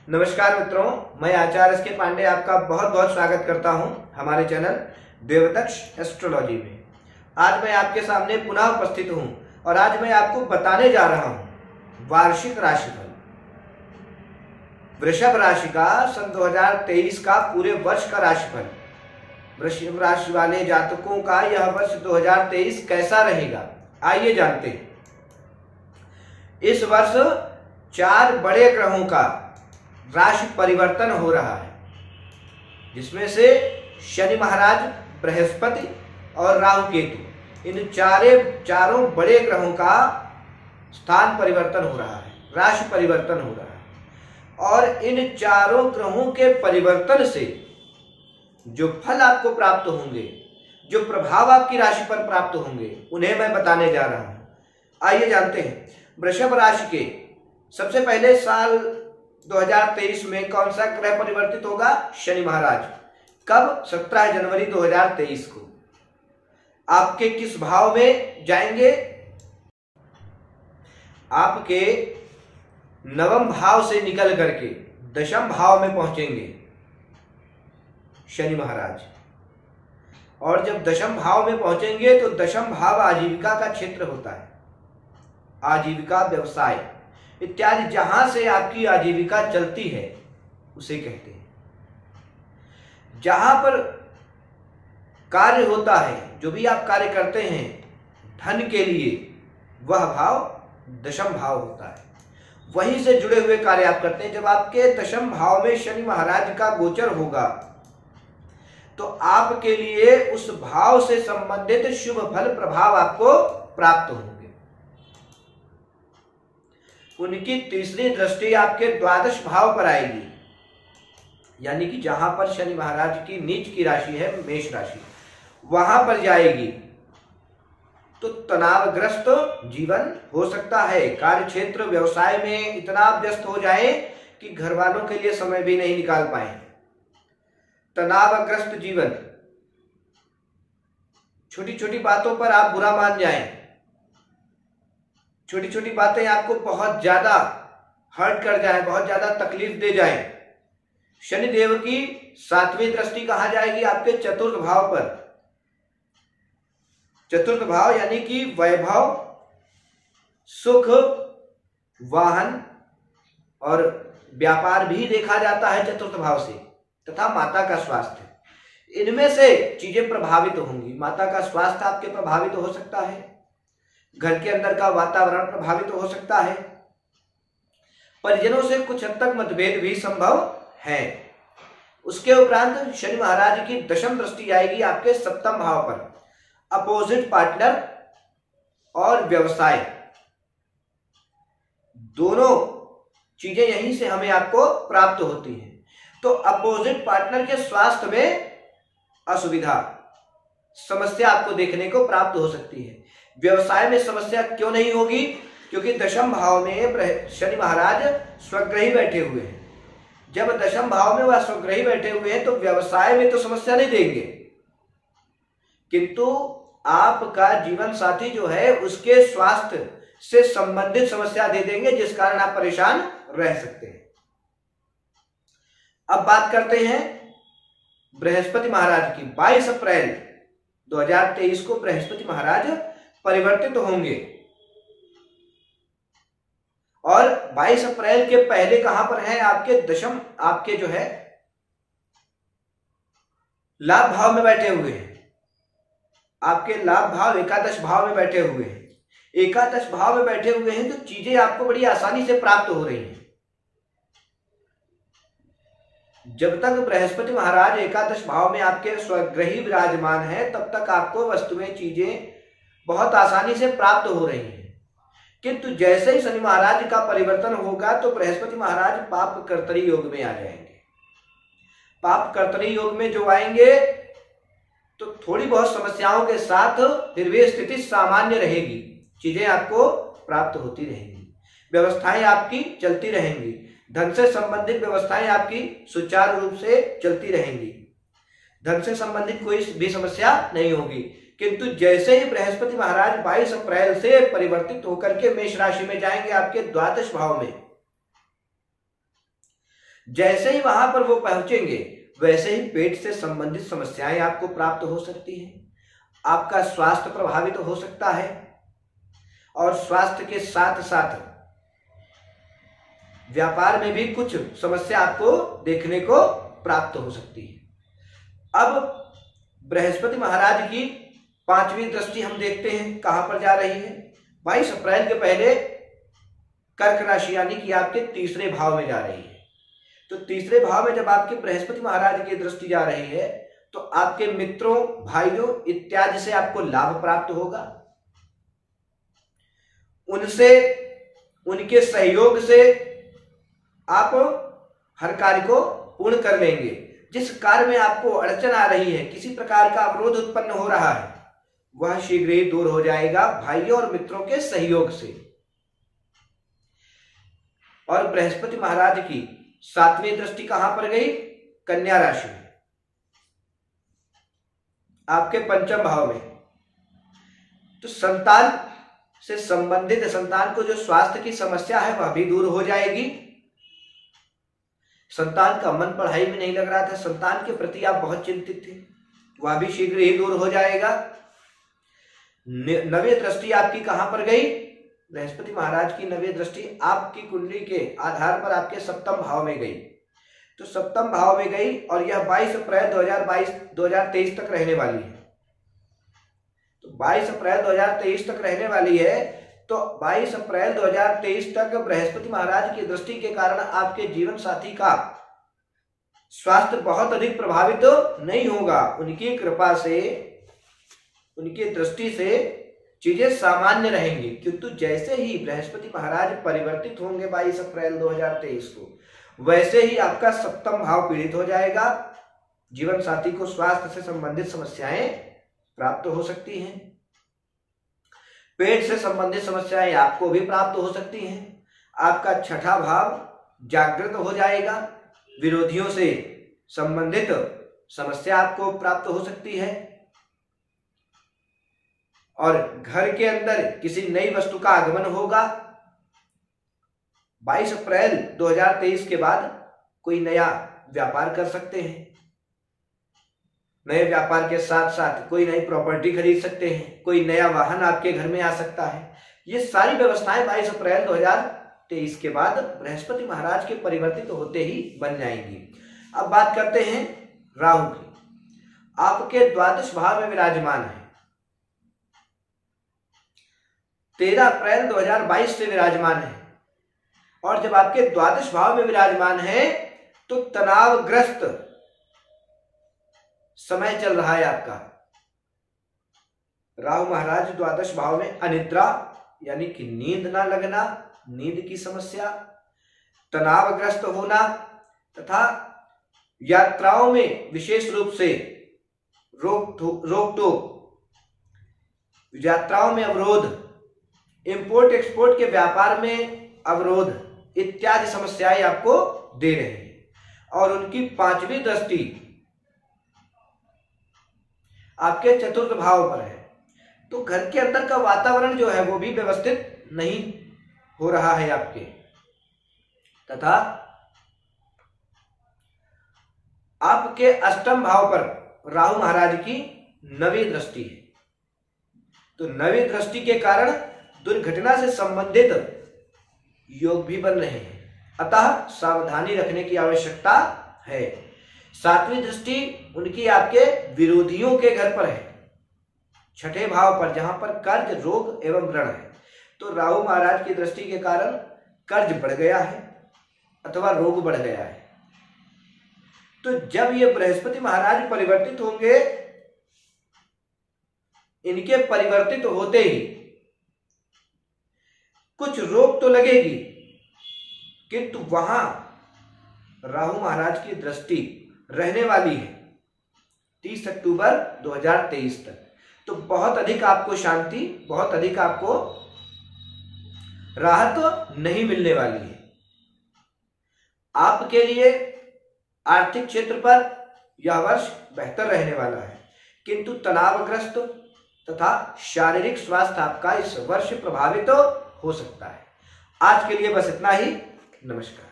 नमस्कार मित्रों, मैं आचार्य एस के पांडे आपका बहुत बहुत स्वागत करता हूं हमारे चैनल देवदक्ष एस्ट्रोलॉजी में। आज मैं आपके सामने पुनः उपस्थित हूं और आज मैं आपको बताने जा रहा हूं वार्षिक राशिफल वृषभ राशि का सन 2023 का पूरे वर्ष का राशिफल। वृषभ राशि वाले जातकों का यह वर्ष 2023 कैसा रहेगा, आइए जानते हैं। इस वर्ष 4 बड़े ग्रहों का राशि परिवर्तन हो रहा है, जिसमें से शनि महाराज, बृहस्पति और राहु केतु, इन चारों बड़े ग्रहों का स्थान परिवर्तन हो रहा है, राशि परिवर्तन हो रहा है। और इन चारों ग्रहों के परिवर्तन से जो फल आपको प्राप्त होंगे, जो प्रभाव आपकी राशि पर प्राप्त होंगे, उन्हें मैं बताने जा रहा हूं। आइए जानते हैं। वृषभ राशि के सबसे पहले साल 2023 में कौन सा ग्रह परिवर्तित होगा? शनि महाराज। कब? 17 जनवरी 2023 को। आपके किस भाव में जाएंगे? आपके नवम भाव से निकल करके दशम भाव में पहुंचेंगे शनि महाराज। और जब दशम भाव में पहुंचेंगे तो दशम भाव आजीविका का क्षेत्र होता है। आजीविका, व्यवसाय इत्यादि, जहां से आपकी आजीविका चलती है उसे कहते हैं। जहां पर कार्य होता है, जो भी आप कार्य करते हैं धन के लिए, वह भाव दशम भाव होता है। वहीं से जुड़े हुए कार्य आप करते हैं। जब आपके दशम भाव में शनि महाराज का गोचर होगा तो आपके लिए उस भाव से संबंधित शुभ फल प्रभाव आपको प्राप्त होंगे। उनकी तीसरी दृष्टि आपके द्वादश भाव पर आएगी, यानी कि जहां पर शनि महाराज की नीच की राशि है, मेष राशि, वहां पर जाएगी तो तनावग्रस्त जीवन हो सकता है। कार्य क्षेत्र, व्यवसाय में इतना व्यस्त हो जाए कि घर वालों के लिए समय भी नहीं निकाल पाए। तनावग्रस्त जीवन, छोटी छोटी बातों पर आप बुरा मान जाएं, छोटी छोटी बातें आपको बहुत ज्यादा हर्ट कर जाए, बहुत ज्यादा तकलीफ दे जाए। शनिदेव की 7वीं दृष्टि कहा जाएगी आपके चतुर्थ भाव पर। चतुर्थ भाव यानी कि वैभव, सुख, वाहन और व्यापार भी देखा जाता है चतुर्थ भाव से, तथा माता का स्वास्थ्य। इनमें से चीजें प्रभावित होंगी। माता का स्वास्थ्य आपके प्रभावित हो सकता है, घर के अंदर का वातावरण प्रभावित हो सकता है, परिजनों से कुछ हद तक मतभेद भी संभव है। उसके उपरांत शनि महाराज की दशम दृष्टि आएगी आपके 7वें भाव पर। अपोजिट पार्टनर और व्यवसाय, दोनों चीजें यहीं से हमें आपको प्राप्त होती हैं। तो अपोजिट पार्टनर के स्वास्थ्य में असुविधा, समस्या आपको देखने को प्राप्त हो सकती है। व्यवसाय में समस्या क्यों नहीं होगी? क्योंकि दशम भाव में शनि महाराज स्वग्रही बैठे हुए हैं। जब दशम भाव में वह स्वग्रही बैठे हुए हैं तो व्यवसाय में तो समस्या नहीं देंगे, किंतु आपका जीवन साथी जो है उसके स्वास्थ्य से संबंधित समस्या दे देंगे, जिस कारण आप परेशान रह सकते हैं। अब बात करते हैं बृहस्पति महाराज की। 22 अप्रैल 2023 को बृहस्पति महाराज परिवर्तित होंगे। और 22 अप्रैल के पहले कहां पर है? आपके दशम, आपके जो है लाभ भाव में बैठे हुए हैं। आपके लाभ भाव एकादश भाव में बैठे हुए हैं। एकादश भाव में बैठे हुए हैं तो चीजें आपको बड़ी आसानी से प्राप्त हो रही हैं। जब तक बृहस्पति महाराज एकादश भाव में आपके स्वग्रही विराजमान है, तब तक आपको वस्तुएं, चीजें बहुत आसानी से प्राप्त हो रही हैं। किंतु जैसे ही शनि महाराज का परिवर्तन होगा तो बृहस्पति महाराज पाप कर्तरी योग में आ जाएंगे। पाप कर्तरी योग में जो आएंगे तो थोड़ी बहुत समस्याओं के साथ फिर भी स्थिति सामान्य रहेगी। चीजें आपको प्राप्त होती रहेंगी, व्यवस्थाएं आपकी चलती रहेंगी, धन से संबंधित व्यवस्थाएं आपकी सुचारू रूप से चलती रहेंगी। धन से संबंधित कोई भी समस्या नहीं होगी। किंतु जैसे ही बृहस्पति महाराज 22 अप्रैल से परिवर्तित होकर के मेष राशि में जाएंगे आपके द्वादश भाव में, जैसे ही वहां पर वो पहुंचेंगे वैसे ही पेट से संबंधित समस्याएं आपको प्राप्त हो सकती हैं, आपका स्वास्थ्य प्रभावित हो सकता है और स्वास्थ्य के साथ साथ व्यापार में भी कुछ समस्या आपको देखने को प्राप्त हो सकती है। अब बृहस्पति महाराज की 5वीं दृष्टि हम देखते हैं कहां पर जा रही है। 22 अप्रैल के पहले कर्क राशि यानी कि आपके तीसरे भाव में जा रही है। तो तीसरे भाव में जब आपके बृहस्पति महाराज की दृष्टि जा रही है तो आपके मित्रों, भाइयों इत्यादि से आपको लाभ प्राप्त होगा। उनसे, उनके सहयोग से आप हर कार्य को पूर्ण कर लेंगे। जिस कार्य में आपको अड़चन आ रही है, किसी प्रकार का अवरोध उत्पन्न हो रहा है, वह शीघ्र ही दूर हो जाएगा भाइयों और मित्रों के सहयोग से। और बृहस्पति महाराज की 7वीं दृष्टि कहां पर गई? कन्या राशि में, आपके 5म भाव में। तो संतान से संबंधित, संतान को जो स्वास्थ्य की समस्या है वह भी दूर हो जाएगी। संतान का मन पढ़ाई में नहीं लग रहा था, संतान के प्रति आप बहुत चिंतित थे, वह भी शीघ्र ही दूर हो जाएगा। 9वीं दृष्टि आपकी कहां पर गई? बृहस्पति महाराज की 9वीं दृष्टि आपकी कुंडली के आधार पर आपके 7म भाव में गई। तो 7म भाव में गई और यह 22 अप्रैल 2023 तक रहने वाली है। तो 22 अप्रैल 2023 तक रहने वाली है। तो 22 अप्रैल 2023 तक बृहस्पति महाराज की दृष्टि के कारण आपके जीवन साथी का स्वास्थ्य बहुत अधिक प्रभावित नहीं होगा। उनकी कृपा से, उनकी दृष्टि से चीजें सामान्य रहेंगी। किंतु जैसे ही बृहस्पति महाराज परिवर्तित होंगे 22 अप्रैल 2023 को, वैसे ही आपका 7म भाव पीड़ित हो जाएगा। जीवन साथी को स्वास्थ्य से संबंधित समस्याएं प्राप्त हो सकती हैं। पेट से संबंधित समस्याएं आपको भी प्राप्त हो सकती हैं। आपका 6ठा भाव जागृत हो जाएगा। विरोधियों से संबंधित समस्या आपको प्राप्त हो सकती है और घर के अंदर किसी नई वस्तु का आगमन होगा। 22 अप्रैल 2023 के बाद कोई नया व्यापार कर सकते हैं। नए व्यापार के साथ साथ कोई नई प्रॉपर्टी खरीद सकते हैं, कोई नया वाहन आपके घर में आ सकता है। ये सारी व्यवस्थाएं 22 अप्रैल 2023 के बाद बृहस्पति महाराज के परिवर्तित होते ही बन जाएंगी। अब बात करते हैं राहु की। आपके द्वादश भाव में विराजमान है, 13 अप्रैल 2022 से विराजमान है। और जब आपके द्वादश भाव में विराजमान है तो तनावग्रस्त समय चल रहा है आपका। राहु महाराज द्वादश भाव में अनिद्रा यानी कि नींद ना लगना, नींद की समस्या, तनावग्रस्त होना तथा यात्राओं में विशेष रूप से रोक टोक, यात्राओं में अवरोध, इंपोर्ट एक्सपोर्ट के व्यापार में अवरोध इत्यादि समस्याएं आपको दे रहे हैं। और उनकी 5वीं दृष्टि आपके 4th भाव पर है। तो घर के अंदर का वातावरण जो है वो भी व्यवस्थित नहीं हो रहा है आपके, तथा आपके 8म भाव पर राहु महाराज की 9वीं दृष्टि है। तो 9वीं दृष्टि के कारण दुर्घटना से संबंधित योग भी बन रहे हैं, अतः सावधानी रखने की आवश्यकता है। 7वीं दृष्टि उनकी आपके विरोधियों के घर पर है, 6ठे भाव पर, जहां पर कर्ज, रोग एवं ऋण है। तो राहु महाराज की दृष्टि के कारण कर्ज बढ़ गया है अथवा रोग बढ़ गया है। तो जब ये बृहस्पति महाराज परिवर्तित होंगे, इनके परिवर्तित होते ही कुछ रोग तो लगेगी, किंतु वहां राहु महाराज की दृष्टि रहने वाली है 30 अक्टूबर 2023 तक। तो बहुत अधिक आपको शांति, बहुत अधिक आपको राहत नहीं मिलने वाली है। आपके लिए आर्थिक क्षेत्र पर यह वर्ष बेहतर रहने वाला है, किंतु तनावग्रस्त तथा शारीरिक स्वास्थ्य आपका इस वर्ष प्रभावित हो सकता है। आज के लिए बस इतना ही। नमस्कार।